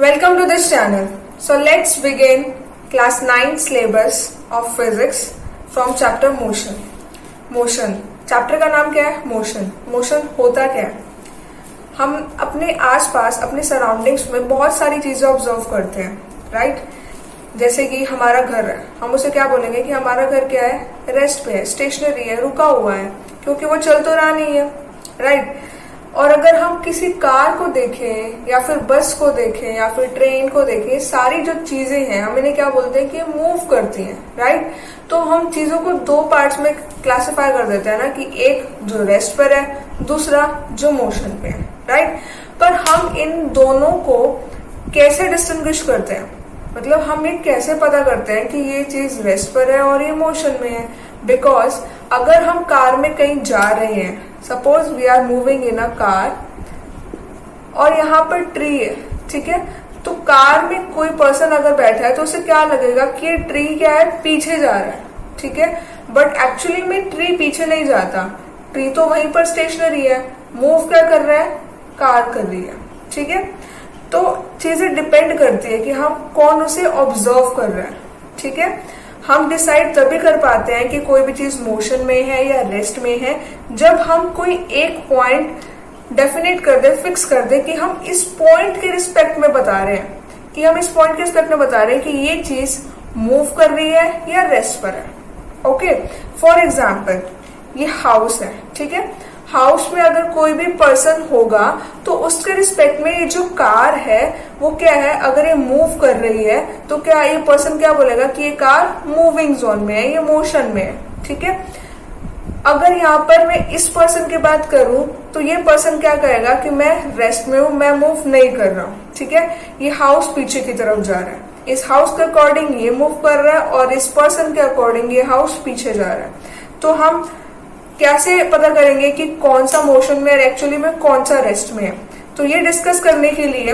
Welcome to this channel. So let's begin class 9 syllabus of physics from chapter motion. Motion chapter का नाम क्या है? Motion. Motion होता क्या है? हम अपने आसपास अपने सराउंडिंग्स में बहुत सारी चीजें ऑब्जर्व करते हैं, राइट? जैसे कि हमारा घर है, हम उसे क्या बोलेंगे कि हमारा घर क्या है? रेस्ट पे है, स्टेशनरी है, रुका हुआ है, क्योंकि वो चल तो रहा नहीं है, राइट? और अगर हम किसी कार को देखें या फिर बस को देखें या फिर ट्रेन को देखें, सारी जो चीजें हैं हम इन्हें क्या बोलते हैं कि मूव करती हैं, राइट? तो हम चीजों को दो पार्ट्स में क्लासिफाई कर देते हैं ना, कि एक जो रेस्ट पर है, दूसरा जो मोशन पे है, राइट? पर हम इन दोनों को कैसे डिस्टिंग्विश करते हैं? मतलब हम ये कैसे पता करते हैं कि ये चीज रेस्ट पर है और ये मोशन में है? बिकॉज अगर हम कार में कहीं जा रहे हैं, suppose we are moving in a car और यहाँ पर ट्री है, ठीक है? तो कार में कोई पर्सन अगर बैठा है तो उसे क्या लगेगा कि ये ट्री क्या है? पीछे जा रहा है, ठीक है? बट एक्चुअली में ट्री पीछे नहीं जाता, ट्री तो वहीं पर स्टेशनरी है, मूव क्या कर रहा है? कार कर रही है, ठीक है? तो चीजें डिपेंड करती है कि हम कौन उसे ऑब्जर्व कर रहे हैं, ठीक है? हम डिसाइड तभी कर पाते हैं कि कोई भी चीज मोशन में है या रेस्ट में है जब हम कोई एक पॉइंट डेफिनेट कर दे, फिक्स कर दे कि हम इस पॉइंट के रिस्पेक्ट में बता रहे हैं, कि हम इस पॉइंट के रिस्पेक्ट में बता रहे हैं कि ये चीज मूव कर रही है या रेस्ट पर है. ओके, फॉर एग्जाम्पल ये हाउस है, ठीक है? हाउस में अगर कोई भी पर्सन होगा तो उसके रिस्पेक्ट में ये जो कार है वो क्या है? अगर ये मूव कर रही है तो क्या ये पर्सन क्या बोलेगा कि ये कार मूविंग जोन में है, ये मोशन में है, ठीक है? अगर यहाँ पर मैं इस पर्सन की बात करूं तो ये पर्सन क्या कहेगा कि मैं रेस्ट में हूं, मैं मूव नहीं कर रहा हूं, ठीक है? ये हाउस पीछे की तरफ जा रहा है, इस हाउस के अकॉर्डिंग ये मूव कर रहा है और इस पर्सन के अकॉर्डिंग ये हाउस पीछे जा रहा है. तो हम कैसे पता करेंगे कि कौन सा मोशन में और एक्चुअली में कौन सा रेस्ट में है? तो ये डिस्कस करने के लिए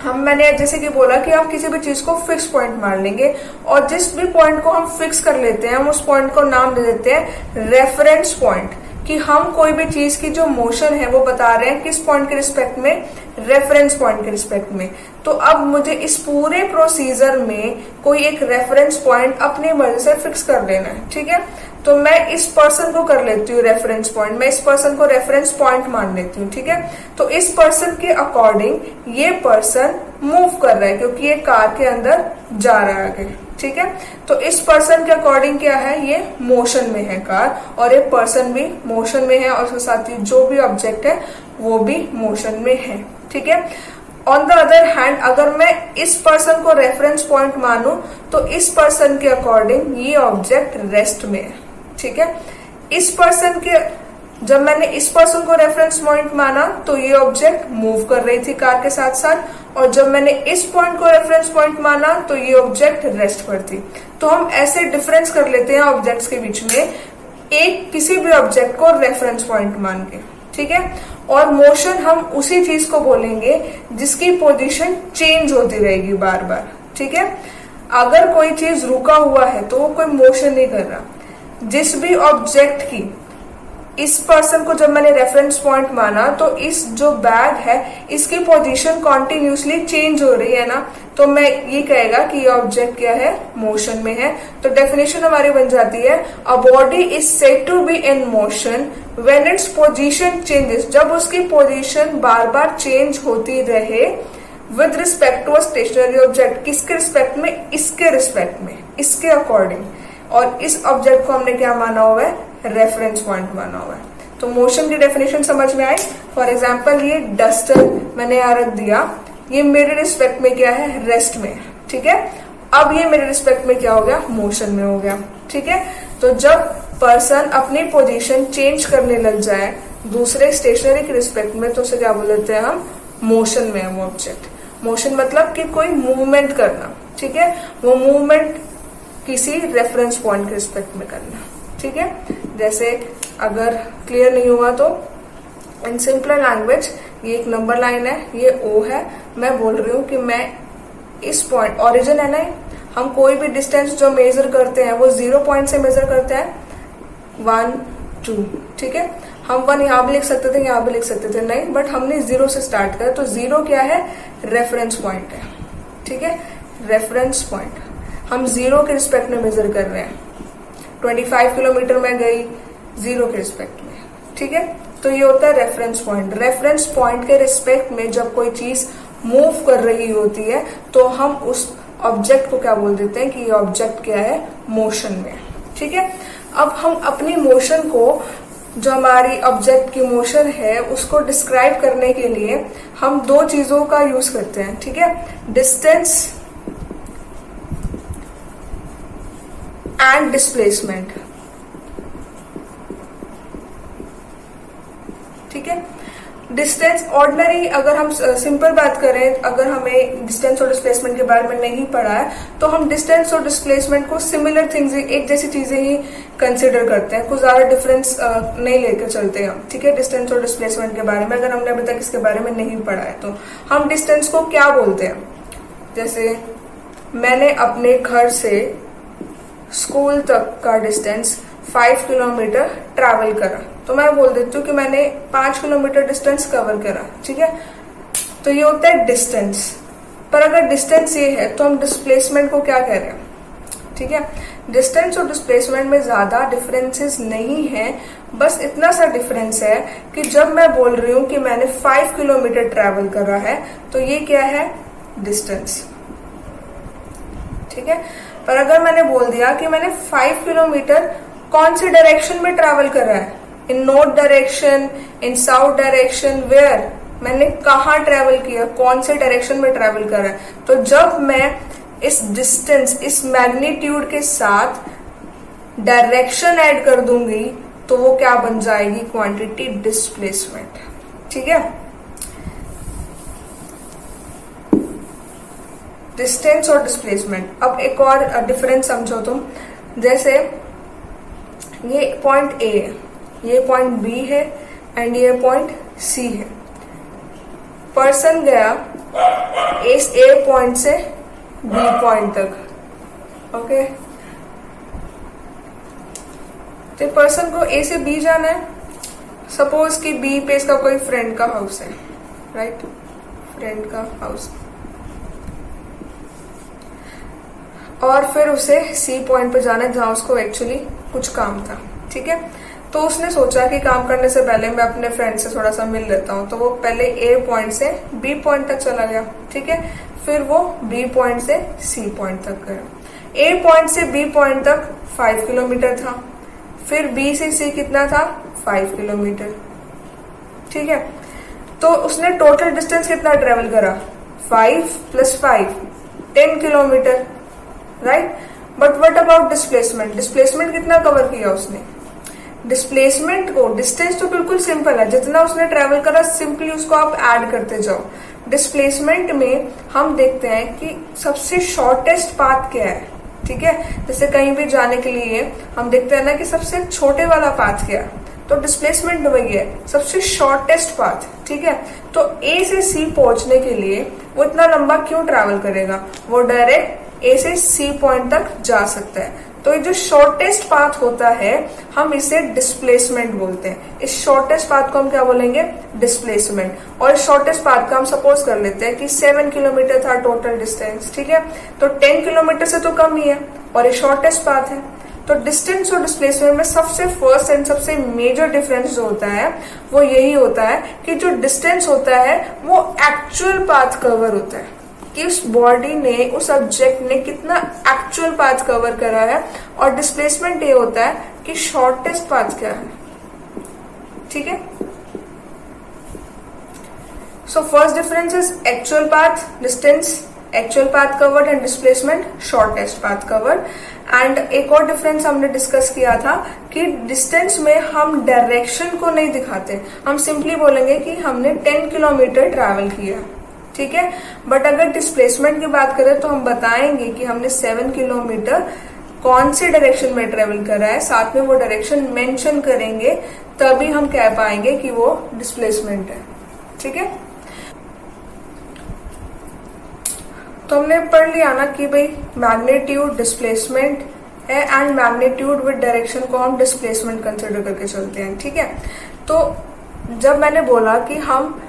मैंने जैसे कि बोला कि हम किसी भी चीज को फिक्स पॉइंट मान लेंगे और जिस भी पॉइंट को हम फिक्स कर लेते हैं हम उस पॉइंट को नाम दे देते हैं रेफरेंस पॉइंट, कि हम कोई भी चीज की जो मोशन है वो बता रहे हैं किस पॉइंट के रिस्पेक्ट में? रेफरेंस पॉइंट के रिस्पेक्ट में. तो अब मुझे इस पूरे प्रोसीजर में कोई एक रेफरेंस पॉइंट अपनी मर्जी से फिक्स कर लेना है, ठीक है? तो मैं इस पर्सन को कर लेती हूँ रेफरेंस पॉइंट, मैं इस पर्सन को रेफरेंस पॉइंट मान लेती हूँ, ठीक है? तो इस पर्सन के अकॉर्डिंग ये पर्सन मूव कर रहा है क्योंकि ये कार के अंदर जा रहा है आगे, ठीक है? तो इस पर्सन के अकॉर्डिंग क्या है? ये मोशन में है कार, और ये पर्सन भी मोशन में है और उसके साथ ही जो भी ऑब्जेक्ट है वो भी मोशन में है, ठीक है? ऑन द अदर हैंड अगर मैं इस पर्सन को रेफरेंस पॉइंट मानूं तो इस पर्सन के अकॉर्डिंग ये ऑब्जेक्ट रेस्ट में है, ठीक है? इस पर्सन के जब मैंने इस पर्सन को रेफरेंस पॉइंट माना तो ये ऑब्जेक्ट मूव कर रही थी कार के साथ साथ, और जब मैंने इस पॉइंट को रेफरेंस पॉइंट माना तो ये ऑब्जेक्ट रेस्ट पर थी. तो हम ऐसे डिफरेंस कर लेते हैं ऑब्जेक्ट्स के बीच में एक किसी भी ऑब्जेक्ट को रेफरेंस पॉइंट मान के, ठीक है? और मोशन हम उसी चीज को बोलेंगे जिसकी पोजीशन चेंज होती रहेगी बार बार, ठीक है? अगर कोई चीज रुका हुआ है तो वो कोई मोशन नहीं कर रहा. जिस भी ऑब्जेक्ट की इस पर्सन को जब मैंने रेफरेंस पॉइंट माना तो इस जो बैग है इसकी पोजीशन कॉन्टिन्यूसली चेंज हो रही है ना, तो मैं ये कहेगा कि ये ऑब्जेक्ट क्या है? मोशन में है. तो डेफिनेशन हमारी बन जाती है a body is said to be in motion when its position changes, जब उसकी पोजीशन बार बार चेंज होती रहे with respect to a stationary object. किसके रिस्पेक्ट में? इसके रिस्पेक्ट में, इसके अकॉर्डिंग. और इस ऑब्जेक्ट को हमने क्या माना हुआ है? रेफरेंस पॉइंट माना हुआ है. तो मोशन की डेफिनेशन समझ में आई? फॉर एग्जाम्पल ये डस्टर मैंने यहाँ रख दिया, ये मेरे रिस्पेक्ट में क्या है? रेस्ट में, ठीक है? अब ये मेरे रिस्पेक्ट में क्या हो गया? मोशन में हो गया, ठीक है? तो जब पर्सन अपनी पोजीशन चेंज करने लग जाए दूसरे स्टेशनरी के रिस्पेक्ट में तो उसे क्या बोलते हैं हम? मोशन में है वो ऑब्जेक्ट. मोशन मतलब कि कोई मूवमेंट करना, ठीक है? वो मूवमेंट किसी रेफरेंस पॉइंट के रिस्पेक्ट में करना, ठीक है? जैसे अगर क्लियर नहीं हुआ तो इन सिंपल लैंग्वेज ये एक नंबर लाइन है, ये O है, मैं बोल रही हूँ कि मैं इस पॉइंट ओरिजिन है ना, हम कोई भी डिस्टेंस जो मेजर करते हैं वो 0 पॉइंट से मेजर करते हैं 1 2, ठीक है? हम 1 यहाँ भी लिख सकते थे, यहाँ भी लिख सकते थे, नहीं, बट हमने 0 से स्टार्ट किया। तो 0 क्या है? रेफरेंस पॉइंट है। ठीक है, रेफरेंस पॉइंट हम 0 के रिस्पेक्ट में मेजर कर रहे हैं। 25 किलोमीटर में गई 0 के रिस्पेक्ट में। ठीक है, तो ये होता है रेफरेंस पॉइंट। रेफरेंस पॉइंट के रिस्पेक्ट में जब कोई चीज मूव कर रही होती है तो हम उस ऑब्जेक्ट को क्या बोल देते हैं कि ये ऑब्जेक्ट क्या है? मोशन में। ठीक है, अब हम अपनी मोशन को, जो हमारी ऑब्जेक्ट की मोशन है, उसको डिस्क्राइब करने के लिए हम 2 चीजों का यूज करते हैं। ठीक है, डिस्टेंस एंड डिस्प्लेसमेंट। ठीक है, डिस्टेंस ऑर्डिनरी, अगर हम सिंपल बात करें, अगर हमें डिस्टेंस और डिस्प्लेसमेंट के बारे में नहीं पढ़ा है तो हम डिस्टेंस और डिस्प्लेसमेंट को सिमिलर थिंग्स, एक जैसी चीजें ही कंसिडर करते हैं, कुछ ज्यादा डिफरेंस नहीं लेकर चलते हम। ठीक है, डिस्टेंस और डिस्प्लेसमेंट के बारे में अगर हमने अभी तक इसके बारे में नहीं पढ़ा है तो हम डिस्टेंस को क्या बोलते हैं? जैसे मैंने अपने घर से स्कूल तक का डिस्टेंस 5 किलोमीटर ट्रैवल करा, तो मैं बोल देती हूँ कि मैंने 5 किलोमीटर डिस्टेंस कवर करा। ठीक है, तो ये होता है डिस्टेंस। पर अगर डिस्टेंस ये है तो हम डिस्प्लेसमेंट को क्या कह रहे हैं? ठीक है, डिस्टेंस और डिस्प्लेसमेंट में ज्यादा डिफरेंसेस नहीं है, बस इतना सा डिफरेंस है कि जब मैं बोल रही हूँ कि मैंने 5 किलोमीटर ट्रैवल करा है तो ये क्या है? डिस्टेंस। ठीक है, पर अगर मैंने बोल दिया कि मैंने 5 किलोमीटर कौन से डायरेक्शन में ट्रैवल करा है, in north direction, in south direction, where, मैंने कहा ट्रैवल किया, कौन से डायरेक्शन में ट्रैवल करा है, तो जब मैं इस डिस्टेंस, इस मैग्नीट्यूड के साथ डायरेक्शन ऐड कर दूंगी तो वो क्या बन जाएगी? Quantity displacement. ठीक है, डिस्टेंस और डिस्प्लेसमेंट। अब एक और डिफरेंस समझो तुम, जैसे ये पॉइंट ए है, ये पॉइंट बी है एंड ये पॉइंट सी है। पर्सन गया इस ए पॉइंट से बी पॉइंट तक, ओके, तो पर्सन को ए से बी जाना है। सपोज कि बी पे इसका कोई फ्रेंड का हाउस है, राइट, फ्रेंड का हाउस, और फिर उसे सी पॉइंट पे जाना है जहां उसको एक्चुअली कुछ काम था। ठीक है, तो उसने सोचा कि काम करने से पहले मैं अपने फ्रेंड से थोड़ा सा मिल लेता हूँ, तो वो पहले ए पॉइंट से बी पॉइंट तक चला गया। ठीक है, फिर वो बी पॉइंट से सी पॉइंट तक गया। ए पॉइंट से बी पॉइंट तक 5 किलोमीटर था, फिर बी से सी कितना था? 5 किलोमीटर। ठीक है, तो उसने टोटल डिस्टेंस कितना ट्रेवल करा? 5 + 5 10 kilometre, right. But what about displacement? Displacement कितना कवर किया उसने? डिस्प्लेसमेंट को, डिस्टेंस तो बिल्कुल सिंपल है, जितना उसने ट्रेवल करा सिंपली उसको आप ऐड करते जाओ। डिस्प्लेसमेंट में हम देखते हैं कि सबसे शॉर्टेस्ट पाथ क्या है। ठीक है, जैसे कहीं भी जाने के लिए हम देखते हैं ना कि सबसे छोटे वाला पाथ क्या है, तो डिस्प्लेसमेंट वही है, सबसे शॉर्टेस्ट पाथ। ठीक है, तो ए से सी पहुंचने के लिए वो इतना लंबा क्यों ट्रैवल करेगा? वो डायरेक्ट ए से सी पॉइंट तक जा सकता है। तो ये जो शॉर्टेस्ट पाथ होता है हम इसे डिस्प्लेसमेंट बोलते हैं। इस शॉर्टेस्ट पाथ को हम क्या बोलेंगे? डिस्प्लेसमेंट। और इस शॉर्टेस्ट पाथ का हम सपोज कर लेते हैं कि 7 किलोमीटर था टोटल डिस्टेंस। ठीक है, तो 10 किलोमीटर से तो कम ही है और ये शॉर्टेस्ट पाथ है। तो डिस्टेंस और डिस्प्लेसमेंट में सबसे फर्स्ट एंड सबसे मेजर डिफरेंस जो होता है वो यही होता है कि जो डिस्टेंस होता है वो एक्चुअल पाथ कवर होता है कि उस बॉडी ने, उस ऑब्जेक्ट ने कितना एक्चुअल पाथ कवर करा है, और डिस्प्लेसमेंट ये होता है कि शॉर्टेस्ट पाथ क्या है। ठीक है, so first difference is actual path, distance, actual path covered, and displacement, shortest path covered. And एक और डिफरेंस हमने डिस्कस किया था कि डिस्टेंस में हम डायरेक्शन को नहीं दिखाते, हम सिंपली बोलेंगे कि हमने 10 किलोमीटर ट्रैवल किया। ठीक है, बट अगर डिस्प्लेसमेंट की बात करें तो हम बताएंगे कि हमने 7 किलोमीटर कौन से डायरेक्शन में ट्रेवल करा है, साथ में वो डायरेक्शन मेंशन करेंगे, तभी हम कह पाएंगे कि वो डिस्प्लेसमेंट है। ठीक है, तो हमने पढ़ लिया ना कि भाई मैग्नीट्यूड डिस्प्लेसमेंट है एंड मैग्नीट्यूड विद डायरेक्शन को हम डिस्प्लेसमेंट कंसिडर करके चलते हैं। ठीक है, तो जब मैंने बोला कि हम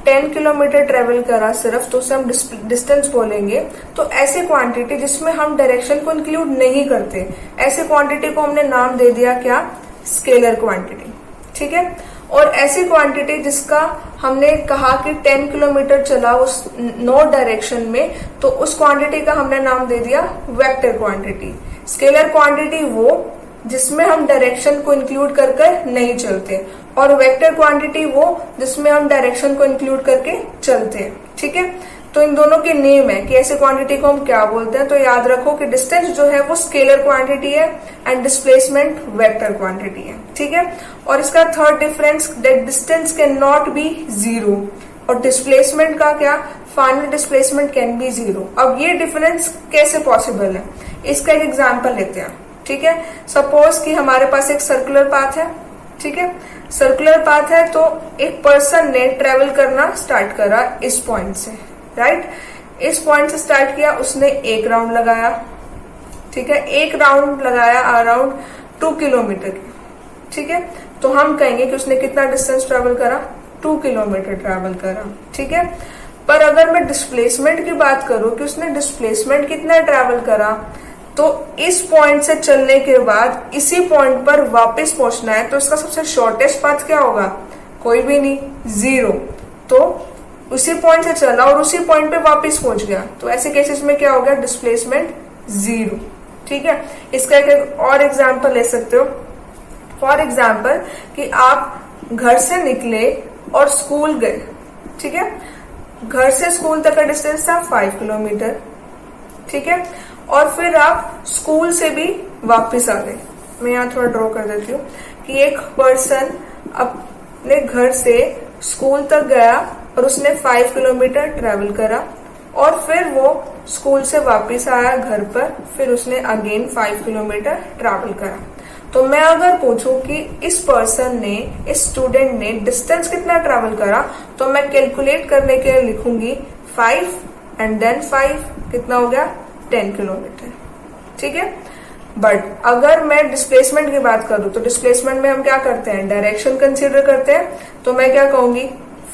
10 किलोमीटर ट्रेवल करा सिर्फ, तो उसे हम डिस्टेंस बोलेंगे। तो ऐसी क्वांटिटी जिसमें हम डायरेक्शन को इंक्लूड नहीं करते, ऐसी क्वांटिटी को हमने नाम दे दिया क्या, स्केलर क्वांटिटी। ठीक है। और ऐसी क्वांटिटी जिसका हमने कहा कि 10 किलोमीटर चला उस नो डायरेक्शन में, तो उस क्वांटिटी का हमने नाम दे दिया वेक्टर क्वांटिटी। स्केलर क्वांटिटी वो जिसमें हम डायरेक्शन को इंक्लूड कर नहीं चलते, और वेक्टर क्वांटिटी वो जिसमें हम डायरेक्शन को इंक्लूड करके चलते हैं। ठीक है। तो इन दोनों के नेम है कि ऐसे क्वांटिटी को हम क्या बोलते हैं। तो याद रखो कि डिस्टेंस जो है वो स्केलर क्वांटिटी है एंड डिस्प्लेसमेंट वेक्टर क्वांटिटी है। ठीक है। और इसका third difference, that distance can not be zero, और डिस्प्लेसमेंट का क्या, final displacement can be zero. अब ये डिफरेंस कैसे पॉसिबल है, इसका एक एग्जाम्पल लेते हैं। ठीक है। सपोज कि हमारे पास एक सर्कुलर पाथ है। ठीक है। सर्कुलर पाथ है, तो एक पर्सन ने ट्रेवल करना स्टार्ट करा इस पॉइंट से, राइट। इस पॉइंट से स्टार्ट किया, उसने एक राउंड लगाया। ठीक है। एक राउंड लगाया अराउंड 2 किलोमीटर की। ठीक है। तो हम कहेंगे कि उसने कितना डिस्टेंस ट्रेवल करा, 2 किलोमीटर ट्रेवल करा। ठीक है। पर अगर मैं डिस्प्लेसमेंट की बात करूं कि उसने डिस्प्लेसमेंट कितना ट्रेवल करा, तो इस पॉइंट से चलने के बाद इसी पॉइंट पर वापस पहुंचना है, तो इसका सबसे शॉर्टेस्ट पाथ क्या होगा, कोई भी नहीं, जीरो। तो उसी पॉइंट से चला और उसी पॉइंट पे वापस पहुंच गया, तो ऐसे केसेस में क्या हो गया, डिस्प्लेसमेंट जीरो। ठीक है। इसका एक और एग्जांपल ले सकते हो। फॉर एग्जांपल कि आप घर से निकले और स्कूल गए। ठीक है। घर से स्कूल तक का डिस्टेंस था 5 किलोमीटर। ठीक है। और फिर आप स्कूल से भी वापस आ गए। मैं यहाँ थोड़ा ड्रॉ कर देती हूँ कि एक पर्सन अपने घर से स्कूल तक गया और उसने 5 किलोमीटर ट्रेवल करा, और फिर वो स्कूल से वापस आया घर पर, फिर उसने अगेन 5 किलोमीटर ट्रेवल करा। तो मैं अगर पूछूं कि इस पर्सन ने, इस स्टूडेंट ने डिस्टेंस कितना ट्रेवल करा, तो मैं कैलकुलेट करने के लिए लिखूंगी 5 एंड देन 5, कितना हो गया, 10 किलोमीटर। ठीक है। बट अगर मैं डिस्प्लेसमेंट की बात करूं, तो डिस्प्लेसमेंट में हम क्या करते हैं, डायरेक्शन कंसीडर करते हैं। तो मैं क्या कहूंगी,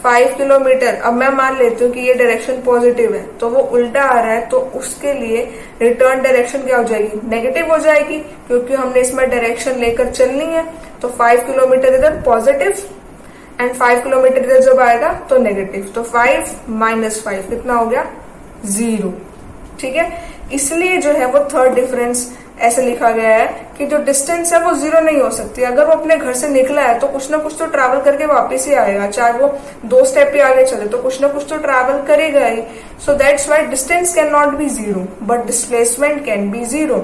5 किलोमीटर, अब मैं मान लेती हूँ कि ये डायरेक्शन पॉजिटिव है, तो वो उल्टा आ रहा है, तो उसके लिए रिटर्न डायरेक्शन क्या हो जाएगी, नेगेटिव हो जाएगी, क्योंकि हमने इसमें डायरेक्शन लेकर चलनी है। तो 5 किलोमीटर इधर पॉजिटिव एंड 5 किलोमीटर इधर जब आएगा तो नेगेटिव, तो 5 - 5 कितना हो गया, 0। ठीक है। इसलिए जो है वो थर्ड डिफरेंस ऐसे लिखा गया है कि जो डिस्टेंस है वो जीरो नहीं हो सकती। अगर वो अपने घर से निकला है तो कुछ ना कुछ तो ट्रैवल करके वापस ही आएगा, चाहे वो 2 स्टेप पे आगे चले तो कुछ ना कुछ तो ट्रैवल करेगा ही। So that's why distance can not be zero, but displacement can be zero.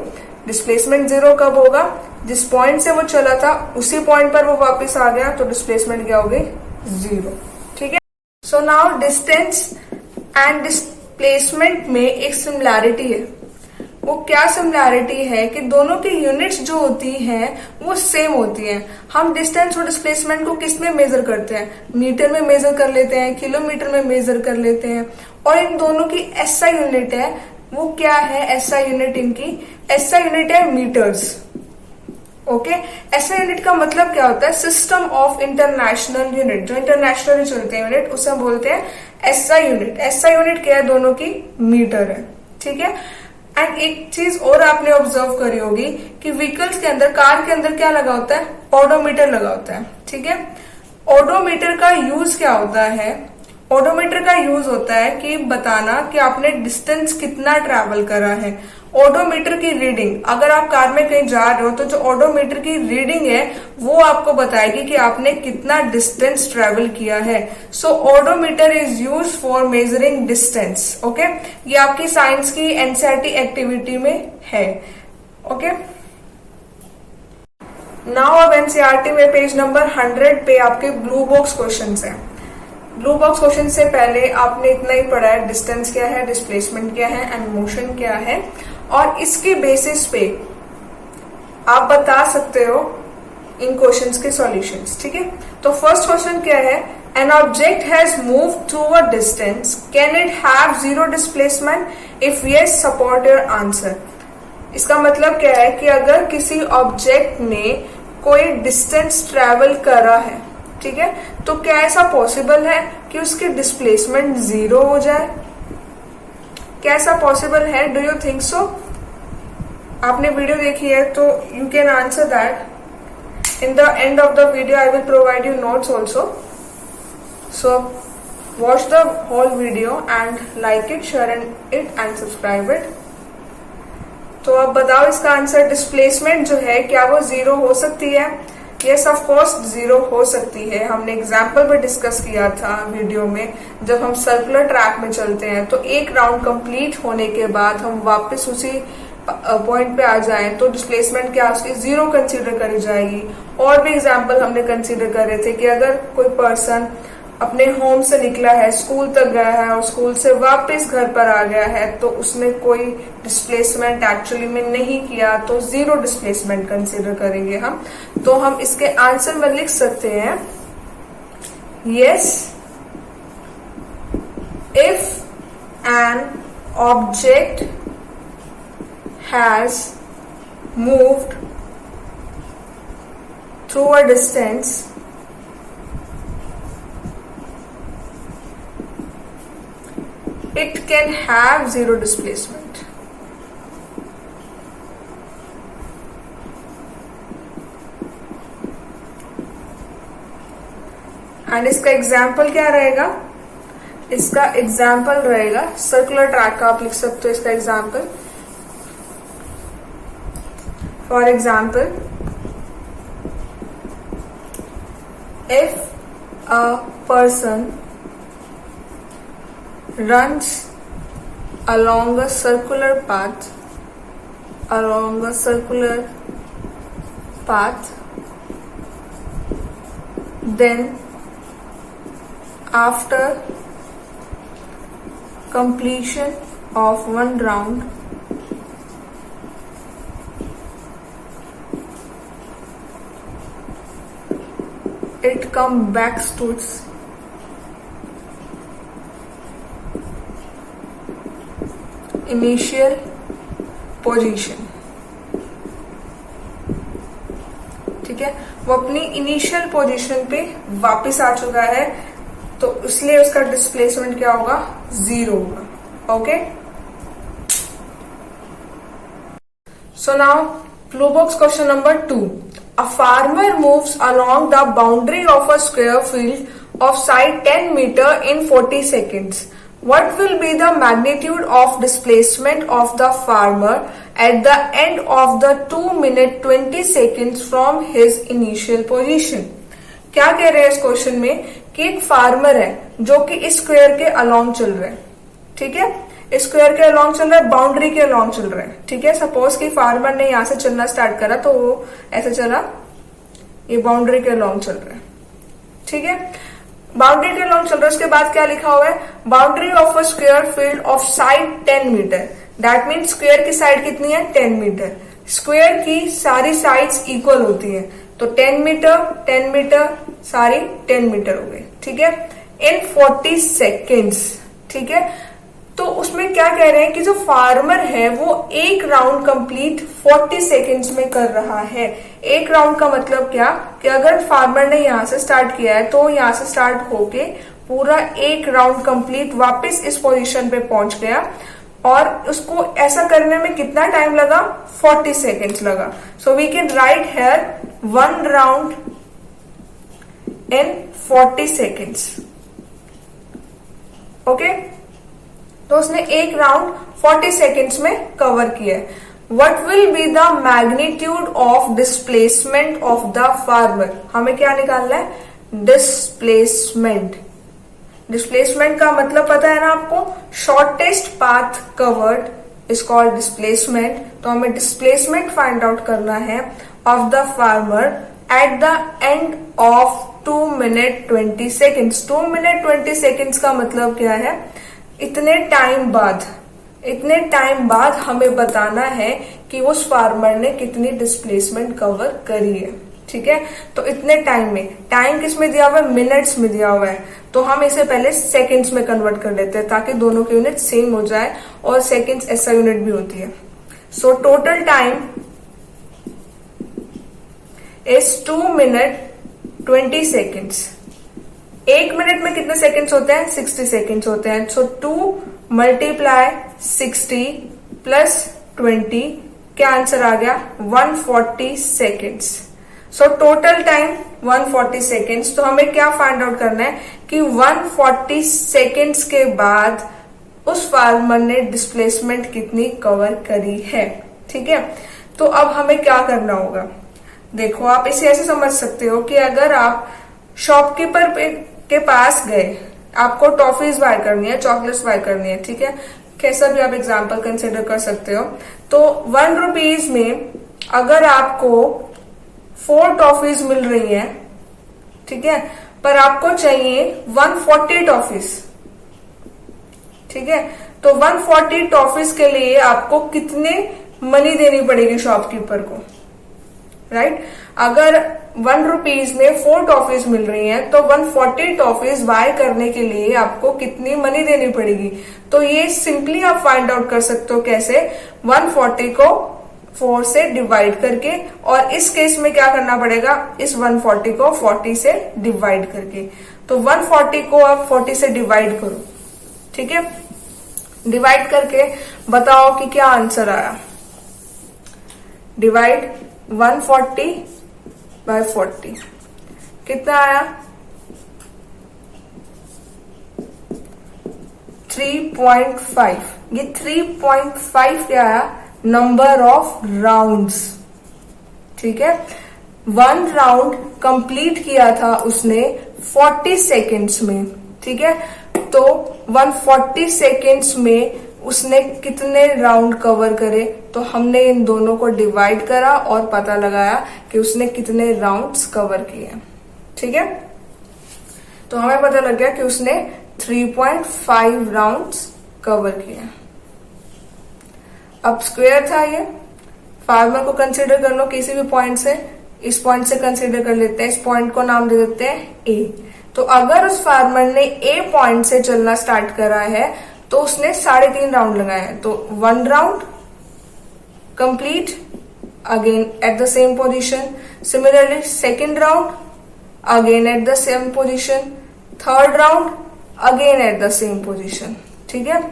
Displacement zero कब होगा, जिस पॉइंट से वो चला था उसी पॉइंट पर वो वापस आ गया, तो डिस्प्लेसमेंट क्या हो गई, जीरो। ठीक है। So now distance and displacement में एक सिमिलैरिटी है। वो क्या सिमिलैरिटी है कि दोनों की यूनिट्स जो होती हैं वो सेम होती हैं। हम डिस्टेंस और डिस्प्लेसमेंट को किस में मेजर करते हैं, मीटर में मेजर कर लेते हैं, किलोमीटर में मेजर कर लेते हैं। और इन दोनों की एसआई यूनिट है, वो क्या है, एसआई यूनिट इनकी, एसआई यूनिट है मीटर्स। ओके। एसआई यूनिट का मतलब क्या होता है, सिस्टम ऑफ इंटरनेशनल यूनिट, जो इंटरनेशनल चलते हैं यूनिट, उसे हम बोलते हैं एसआई यूनिट। एसआई यूनिट क्या है, दोनों की मीटर है। ठीक है। एंड एक चीज और आपने ऑब्जर्व करी होगी कि व्हीकल्स के अंदर, कार के अंदर क्या लगा होता है, ओडोमीटर लगा होता है। ठीक है। ओडोमीटर का यूज क्या होता है, ओडोमीटर का यूज होता है कि बताना कि आपने डिस्टेंस कितना ट्रैवल करा है। ओडोमीटर की रीडिंग, अगर आप कार में कहीं जा रहे हो तो जो ओडोमीटर की रीडिंग है वो आपको बताएगी कि आपने कितना डिस्टेंस ट्रेवल किया है। So odometer is use for measuring distance. Okay. ये आपकी साइंस की एनसीईआरटी एक्टिविटी में है। ओके। नाउ अब एनसीईआरटी में पेज नंबर 100 पे आपके ब्लू बॉक्स क्वेश्चंस हैं। ब्लू बॉक्स क्वेश्चन से पहले आपने इतना ही पढ़ा है, डिस्टेंस क्या है, डिस्प्लेसमेंट क्या है एंड मोशन क्या है, और इसके बेसिस पे आप बता सकते हो इन क्वेश्चंस के सॉल्यूशंस। ठीक है। तो फर्स्ट क्वेश्चन क्या है, an object has moved through a distance, can it have zero displacement, if yes support your answer. इसका मतलब क्या है कि अगर किसी ऑब्जेक्ट ने कोई डिस्टेंस ट्रेवल करा है, ठीक है, तो क्या ऐसा पॉसिबल है कि उसकी डिस्प्लेसमेंट 0 हो जाए? क्या ऐसा पॉसिबल है? Do you think so? आपने वीडियो देखी है तो you can answer that. In the end of the video I will provide you notes also, so watch the whole video and like it, share it and subscribe it. तो अब बताओ इसका answer, displacement जो है क्या वो 0 हो सकती है? यस ऑफ कोर्स 0 हो सकती है। हमने एग्जाम्पल भी डिस्कस किया था वीडियो में, जब हम सर्कुलर ट्रैक में चलते हैं तो एक राउंड कंप्लीट होने के बाद हम वापस उसी पॉइंट पे आ जाएं तो डिस्प्लेसमेंट क्या उसकी 0 कंसीडर करी जाएगी। और भी एग्जाम्पल हमने कंसीडर करे थे कि अगर कोई पर्सन अपने होम से निकला है, स्कूल तक गया है और स्कूल से वापस घर पर आ गया है तो उसने कोई डिस्प्लेसमेंट एक्चुअली में नहीं किया, तो 0 डिस्प्लेसमेंट कंसीडर करेंगे हम। तो हम इसके आंसर में लिख सकते हैं yes, if an object has moved through a distance it can have 0 displacement. And इसका एग्जाम्पल क्या रहेगा? इसका एग्जाम्पल रहेगा सर्कुलर ट्रैक का। आप लिख सकते हो इसका example. For example, if a person runs along a circular path, then after completion of one round it comes back to its initial position. ठीक है, वो अपनी इनिशियल पोजीशन पे वापस आ चुका है, तो इसलिए उसका डिस्प्लेसमेंट क्या होगा? 0 होगा। Okay, so now clue box question number 2। A farmer moves along the boundary of a square field of side 10 meter in 40 seconds. What will be the magnitude of displacement of the farmer at the end of the 2 minute 20 seconds from his initial position? क्या कह रहे हैं इस question में कि एक farmer है जो कि इस स्क्वायर के अलोंग चल रहे हैं। ठीक है, इस स्क्वायर के अलोंग चल रहा है, बाउंड्री के अलोंग चल रहा है। ठीक है, सपोज कि फार्मर ने यहां से चलना स्टार्ट करा तो वो ऐसे चला, ये बाउंड्री के अलोंग चल रहा है। ठीक है, बाउंड्री के लॉन्ग चल रहा है। उसके बाद क्या लिखा हुआ है? Boundary of a square field of side 10 meter. That means square की साइड कितनी है? 10 मीटर। स्क्वायर की सारी साइड्स इक्वल होती हैं, तो 10 मीटर सारी 10 मीटर हो गई। ठीक है, इन 40 सेकेंड्स। ठीक है, तो उसमें क्या कह रहे हैं कि जो फार्मर है वो एक राउंड कंप्लीट 40 सेकेंड्स में कर रहा है। एक राउंड का मतलब क्या कि अगर फार्मर ने यहां से स्टार्ट किया है तो यहां से स्टार्ट होके पूरा एक राउंड कंप्लीट वापस इस पोजीशन पे पहुंच गया, और उसको ऐसा करने में कितना टाइम लगा? 40 सेकेंड्स लगा। So we can write here 1 round in 40 seconds. Okay, तो उसने एक राउंड 40 सेकेंड्स में कवर किया है। What will be the magnitude of displacement of the farmer? हमें क्या निकालना है? डिस्प्लेसमेंट। डिस्प्लेसमेंट का मतलब पता है ना आपको? Shortest path covered is called displacement. तो हमें डिस्प्लेसमेंट फाइंड आउट करना है of the farmer at the end of 2 minute 20 seconds। 2 minute 20 seconds का मतलब क्या है? इतने टाइम बाद हमें बताना है कि उस फार्मर ने कितनी डिस्प्लेसमेंट कवर करी है। ठीक है, तो इतने टाइम में, टाइम किस में दिया हुआ है? मिनट्स में दिया हुआ है, तो हम इसे पहले सेकंड्स में कन्वर्ट कर लेते हैं ताकि दोनों की यूनिट सेम हो जाए, और सेकंड्स ऐसा यूनिट भी होती है। So total time is 2 minute 20 seconds. 1 minute में कितने सेकेंड्स होते हैं? 60 सेकेंड्स होते हैं। सो 2 मल्टीप्लाई 60 प्लस 20, क्या आंसर आ गया? 140 seconds. So total time 140 seconds. तो हमें क्या फाइंड आउट करना है कि 140 सेकेंड्स के बाद उस फार्मर ने डिस्प्लेसमेंट कितनी कवर करी है। ठीक है, तो अब हमें क्या करना होगा? देखो, आप इसे ऐसे समझ सकते हो कि अगर आप शॉपकीपर के पास गए, आपको टॉफीज बाय करनी है, चॉकलेट्स बाय करनी है, ठीक है, कैसा भी आप एग्जाम्पल कंसिडर कर सकते हो। तो 1 रुपीज में अगर आपको 4 टॉफीज मिल रही हैं, ठीक है, पर आपको चाहिए 140 टॉफीज, ठीक है, तो 140 टॉफीज के लिए आपको कितने मनी देनी पड़ेगी शॉपकीपर को, राइट? अगर 1 रुपीज में 4 टॉफीज मिल रही हैं, तो 140 टॉफीज बाय करने के लिए आपको कितनी मनी देनी पड़ेगी? तो ये सिंपली आप फाइंड आउट कर सकते हो कैसे? 140 को 4 से डिवाइड करके, और इस केस में क्या करना पड़ेगा? इस 140 को 40 से डिवाइड करके। तो 140 को आप 40 से डिवाइड करो, ठीक है, डिवाइड करके बताओ कि क्या आंसर आया। डिवाइड 140 बाय 40, कितना आया? 3.5। ये 3.5 क्या आया? नंबर ऑफ राउंड्स, ठीक है। 1 राउंड कंप्लीट किया था उसने 40 सेकेंड्स में, ठीक है। तो 140 सेकेंड्स में उसने कितने राउंड कवर करे? तो हमने इन दोनों को डिवाइड करा और पता लगाया कि उसने कितने राउंड्स कवर किए, ठीक है। तो हमें पता लग गया कि उसने 3.5 राउंड्स कवर किए। अब स्क्वायर था ये, फार्मर को कंसीडर कर लो किसी भी पॉइंट से, इस पॉइंट से कंसीडर कर लेते हैं, इस पॉइंट को नाम दे देते हैं ए। तो अगर उस फार्मर ने ए पॉइंट से चलना स्टार्ट करा है तो उसने 3.5 राउंड लगाए हैं। तो 1 round complete, again at the same position. Similarly 2nd round again at the same position, 3rd round again at the same position, ठीक है।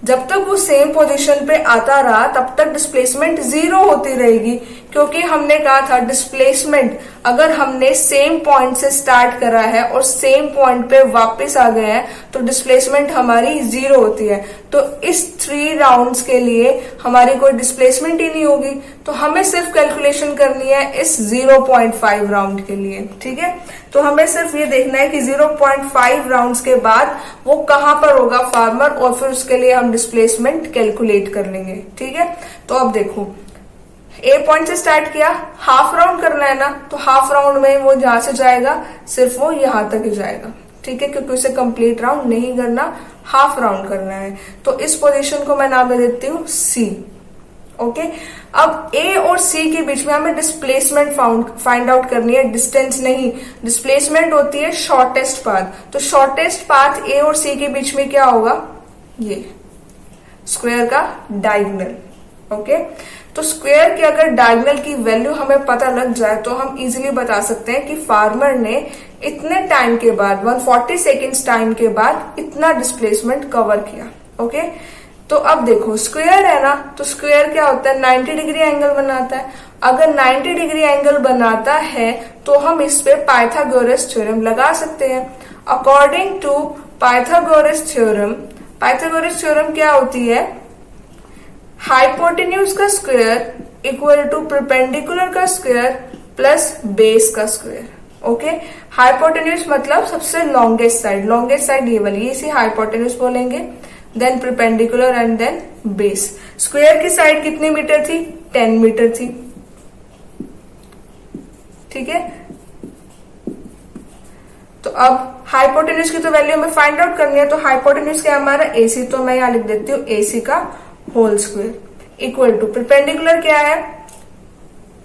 जब तक वो सेम पोजीशन पे आता रहा तब तक डिस्प्लेसमेंट 0 होती रहेगी, क्योंकि हमने कहा था डिस्प्लेसमेंट अगर हमने सेम पॉइंट से स्टार्ट करा है और सेम पॉइंट पे वापस आ गए हैं तो डिस्प्लेसमेंट हमारी 0 होती है। तो इस 3 राउंड्स के लिए हमारी कोई डिस्प्लेसमेंट ही नहीं होगी। तो हमें सिर्फ कैलकुलेशन करनी है इस 0.5 राउंड के लिए, ठीक है। तो हमें सिर्फ ये देखना है कि 0.5 राउंड्स के बाद वो कहां पर होगा फार्मर, और फिर उसके लिए हम डिस्प्लेसमेंट कैलकुलेट कर लेंगे, ठीक है। तो अब देखो, ए पॉइंट से स्टार्ट किया, हाफ राउंड करना है ना, तो हाफ राउंड में वो जहां से जाएगा सिर्फ वो यहां तक ही जाएगा, ठीक है, क्योंकि उसे कंप्लीट राउंड नहीं करना, हाफ राउंड करना है। तो इस पोजीशन को मैं नाम दे देती हूँ सी, ओके। अब ए और सी के बीच में हमें डिस्प्लेसमेंट फाइंड आउट करनी है, डिस्टेंस नहीं। डिस्प्लेसमेंट होती है शॉर्टेस्ट पाथ। तो शॉर्टेस्ट पाथ ए और सी के बीच में क्या होगा? ये स्क्वायर का डायगोनल, ओके। तो स्क्वायर के अगर डायगोनल की वैल्यू हमें पता लग जाए तो हम इजीली बता सकते हैं कि फार्मर ने इतने टाइम के बाद 140 सेकेंड्स टाइम के बाद इतना डिस्प्लेसमेंट कवर किया, ओके। तो अब देखो, स्क्वायर है ना, तो स्क्वायर क्या होता है? 90 डिग्री एंगल बनाता है। अगर 90 डिग्री एंगल बनाता है तो हम इस पे पाइथागोरस थ्योरम लगा सकते हैं। अकॉर्डिंग टू पाइथागोरस थ्योरम क्या होती है? हाइपोटेन्यूज का स्क्वायर इक्वल टू परपेंडिकुलर का स्क्वायर प्लस बेस का स्क्वायर, ओके। हाइपोटेन्यूज मतलब सबसे लॉन्गेस्ट साइड ये वाली, इसे हाइपोटेन्यूज बोलेंगे। Then perpendicular and then base. Square की साइड कितनी मीटर थी? 10 मीटर थी, ठीक है। तो अब हाइपोटेन्यूज की तो वैल्यू हमें फाइंड आउट करनी है। तो हाइपोटेन्यूज क्या है हमारा? एसी। तो मैं यहां लिख देती हूँ एसी का whole square equal to perpendicular क्या है?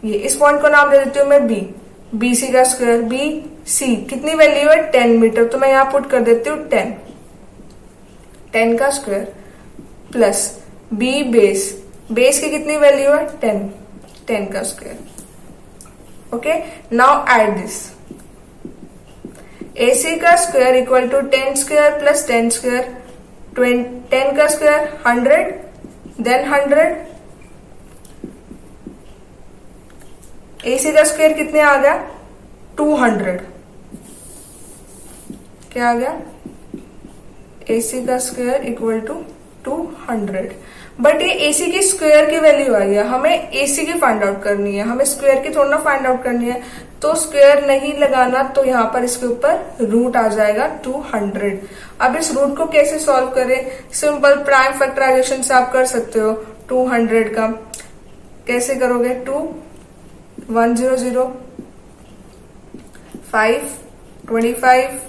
ये, इस पॉइंट को नाम दे देती हूँ मैं बी। बीसी का स्क्वायर, बी सी कितनी वैल्यू है? 10 मीटर। तो मैं यहां पुट कर देती हूँ 10 का स्क्वायर प्लस बी बेस की कितनी वैल्यू है? 10 का square, okay. Now add this, AC का square equal to 10 square plus 10 square, 10 का स्क्वायर 100, देन 100, AC का स्क्वायर कितने आ गया 200, क्या आ गया AC का स्क्वायर इक्वल टू 200। बट ये AC की स्क्वायर की वैल्यू आई है, हमें AC की फाइंड आउट करनी है, हमें स्क्वायर की थोड़ा ना फाइंड आउट करनी है, तो स्क्वायर नहीं लगाना, तो यहाँ पर इसके ऊपर रूट आ जाएगा 200। अब इस रूट को कैसे सॉल्व करें, सिंपल प्राइम फैक्टराइजेशन से आप कर सकते हो। 200 का कैसे करोगे, 2 100 5 25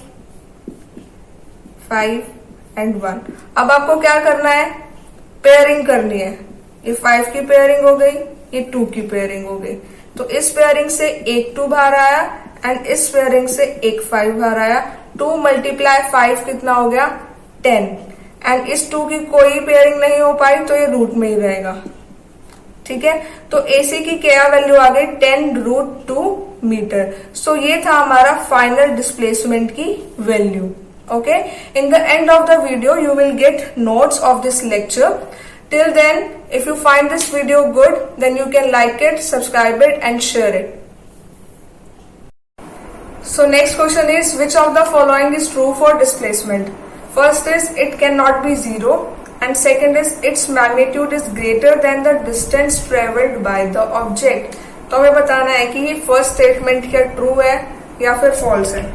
5 एंड 1। अब आपको क्या करना है, पेयरिंग करनी है। ये 5 की पेयरिंग हो गई, ये 2 की पेयरिंग हो गई, तो इस पेयरिंग से एक 2 बाहर आया एंड इस पेयरिंग से एक 5 बाहर आया। 2 मल्टीप्लाई 5 कितना हो गया 10, एंड इस 2 की कोई पेयरिंग नहीं हो पाई तो ये रूट में ही रहेगा। ठीक है, तो AC की क्या वैल्यू आ गई 10√2 मीटर। सो ये था हमारा फाइनल डिस्प्लेसमेंट की value. Okay, in the end of the video you will get notes of this lecture. Till then, if you find this video good, then you can like it, subscribe it and share it. So next question is, which of the following is true for displacement? First is it cannot be 0, and second is its magnitude is greater than the distance traveled by the object. तो हमें बताना है कि ये first statement क्या true है या फिर फॉल्स है।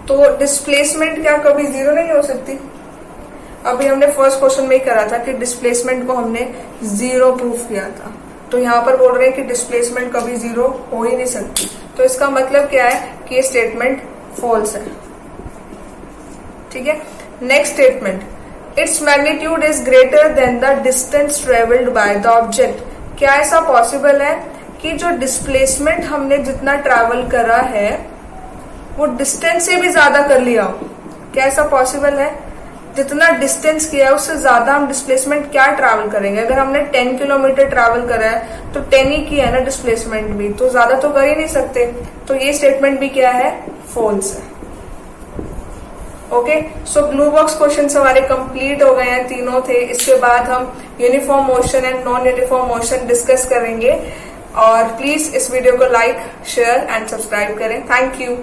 तो डिस्प्लेसमेंट क्या कभी 0 नहीं हो सकती। अभी हमने फर्स्ट क्वेश्चन में ही करा था कि डिस्प्लेसमेंट को हमने 0 प्रूफ किया था, तो यहाँ पर बोल रहे हैं कि डिस्प्लेसमेंट कभी 0 हो ही नहीं सकती। तो इसका मतलब क्या है कि ये स्टेटमेंट फॉल्स है। ठीक है, next statement, its magnitude is greater than the distance travelled by the object. क्या ऐसा पॉसिबल है कि जो डिस्प्लेसमेंट हमने जितना ट्रैवल करा है वो डिस्टेंस से भी ज्यादा कर लिया हो? क्या ऐसा पॉसिबल है? जितना डिस्टेंस किया है उससे ज्यादा हम डिस्प्लेसमेंट क्या ट्रैवल करेंगे? अगर हमने 10 किलोमीटर ट्रैवल करा है तो 10 ही किया है ना डिस्प्लेसमेंट भी, तो ज्यादा तो कर ही नहीं सकते। तो ये स्टेटमेंट भी क्या है, फॉल्स है। ओके, सो ब्लू बॉक्स क्वेश्चन हमारे कंप्लीट हो गए हैं, तीनों थे। इसके बाद हम uniform motion and non uniform motion discuss करेंगे। और प्लीज इस वीडियो को लाइक, शेयर एंड सब्सक्राइब करें। Thank you.